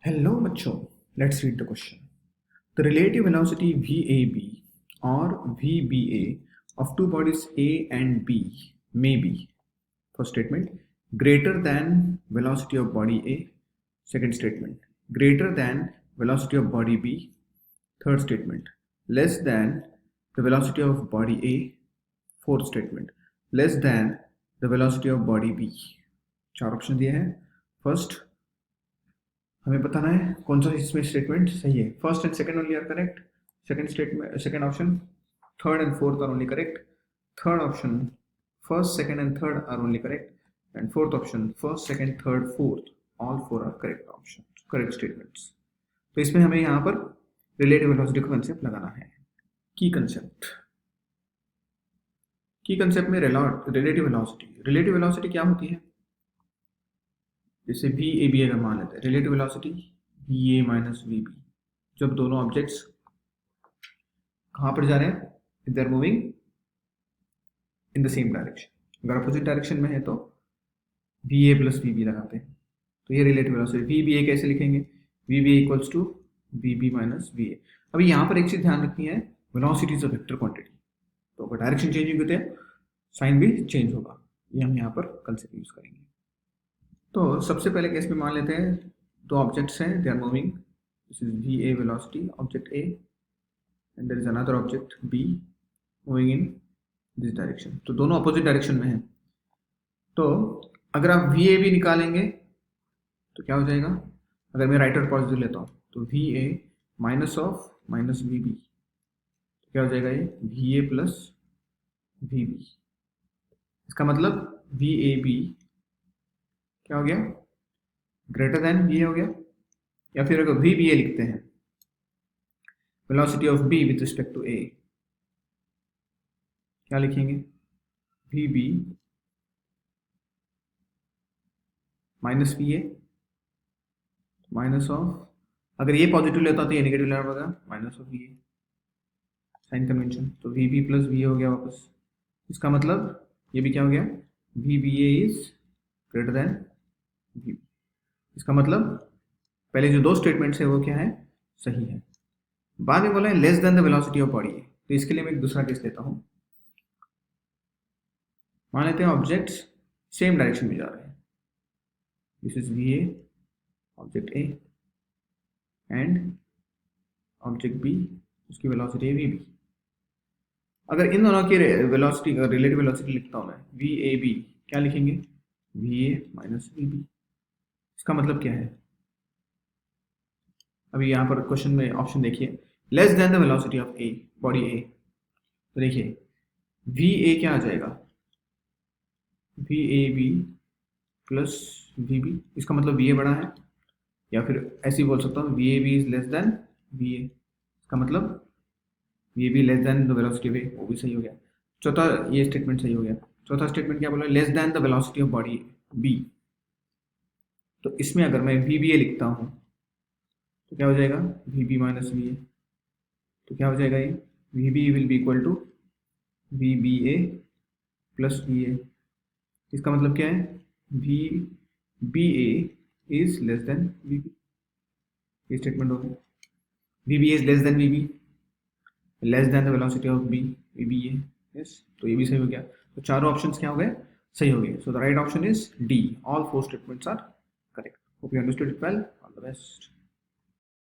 Hello बच्चों, let's read the question. The relative velocity VAB or VBA of two bodies A and B may be, first statement, greater than velocity of body A, second statement, greater than velocity of body B, third statement, less than the velocity of body A, fourth statement, less than the velocity of body B. चार option दिए हैं. First हमें बताना है कौन सा इसमें statement सही है. First and second only are correct. Second statement, second option, third and fourth are only correct. Third option, first second and third are only correct. And fourth option, first second third fourth, all four are correct option, correct statements. तो इसमें हमें यहाँ पर relative velocity का concept लगाना है. की concept में रिलेटिव वेलोसिटी क्या होती है? जैसे वी ए बी अगर मान लेते हैं, relative velocity V A minus V B, जब दोनों ऑब्जेक्ट्स कहाँ पर जा रहे हैं, they are moving in the same direction. अगर अपोजिट डायरेक्शन में है तो V A plus V B लगाते हैं. तो ये relative velocity. V B A कैसे लिखेंगे? V B equals to V B minus V A. अभी यहाँ पर एक चीज ध्यान रखनी है, velocity is a vector quantity. तो अगर डायरेक्शन चेंज होगी तो साइन भी चेंज होगा. ये हम यहाँ पर कंसेप्ट यूज करेंगे. तो सबसे पहले केस में मान लेते हैं दो ऑब्जेक्ट्स हैं, they are moving. This is V A velocity, object A, and there is another object B moving in this direction. तो दोनों अपोजिट डायरेक्शन में हैं. तो अगर आप वी ए भी निकालेंगे तो क्या हो जाएगा? अगर मैं राइट और पॉजिटिव लेता हूँ तो V A minus of minus V B, तो क्या हो जाएगा? ये V A plus V B. इसका मतलब वी ए बी क्या हो गया? ग्रेटर देन वी ए हो गया. या फिर अगर वी बी ए लिखते हैं, velocity of B with respect to A, क्या लिखेंगे? V B minus V A minus of, अगर ये पॉजिटिव लेता तो ये नेगेटिव लेना पड़ेगा, minus of V A, sign convention. तो V B plus V A हो गया वापस. इसका मतलब ये भी क्या हो गया? V B A is greater than V B. इसका मतलब पहले जो दो स्टेटमेंट्स है वो क्या है? सही है. बाद में बोला है less than the velocity of body है. तो इसके लिए मैं एक दूसरा केस लेता हूं. मान लेते हैं ऑब्जेक्ट्स सेम डायरेक्शन में जा रहे हैं. This is V A, object A, and object B, उसकी वेलोसिटी है वी बी. अगर इन दोनों की वेलोसिटी, रिलेटिव वेलोसिटी लिखता हूं मैं, वी ए बी, क्या लिखेंगे? V A minus V B. इसका मतलब क्या है? अभी यहाँ पर क्वेश्चन में ऑप्शन देखिए, less than the velocity of A, body A. तो देखिए वी ए क्या आ जाएगा? V A B plus V B. इसका मतलब वी ए बड़ा है, या फिर ऐसे ही बोल सकता हूँ V A B is less than V A. इसका मतलब V A B less than the velocity of A, वो भी सही हो गया. चौथा ये स्टेटमेंट सही हो गया. चौथा स्टेटमेंट क्या बोला? Less than the velocity of body B. तो इसमें अगर मैं वी बी ए लिखता हूँ तो क्या हो जाएगा? V B minus V A. तो क्या हो जाएगा? ये V B will be equal to V B A plus V A. इसका मतलब क्या है? V B A is less than V B. ये स्टेटमेंट हो गया. V B is less than V B, less than the velocity of B, V B A. Yes, तो ये भी सही हो गया. तो चारों ऑप्शंस क्या हो गए? सही हो गए. So the right option is D, all four statements are correct. Hope you understood it well. All the best.